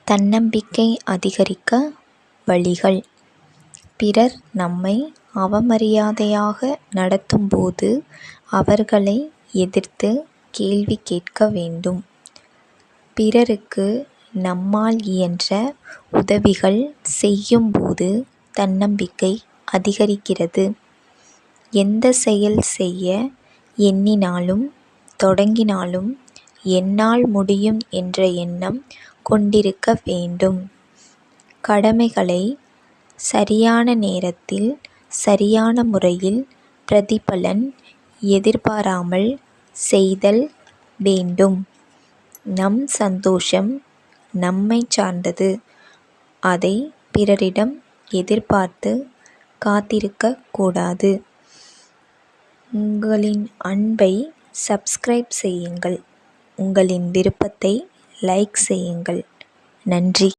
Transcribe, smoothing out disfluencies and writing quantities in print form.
தன்னம்பிக்கை அதிகரிக்க வழிகள். பிறர் நம்மை அவமரியாதையாக நடத்தும்போது அவர்களை எதிர்த்து கேள்வி கேட்க வேண்டும். பிறருக்கு நம்மால் இயன்ற உதவிகள் செய்யும்போது தன்னம்பிக்கை அதிகரிக்கிறது. எந்த செயல் செய்ய எண்ணினாலும் தொடங்கினாலும் என்னால் முடியும் என்ற எண்ணம் கொண்டிருக்க வேண்டும். கடமைகளை சரியான நேரத்தில் சரியான முறையில் பிரதிபலன் எதிர்பாராமல் செய்தல் வேண்டும். நம் சந்தோஷம் நம்மைச் சார்ந்தது. அதை பிறரிடம் எதிர்பார்த்து காத்திருக்கக் கூடாது. உங்களின் அன்பை சப்ஸ்கிரைப் செய்யுங்கள். உங்களின் விருப்பத்தை லைக் செய்யுங்கள். நன்றி.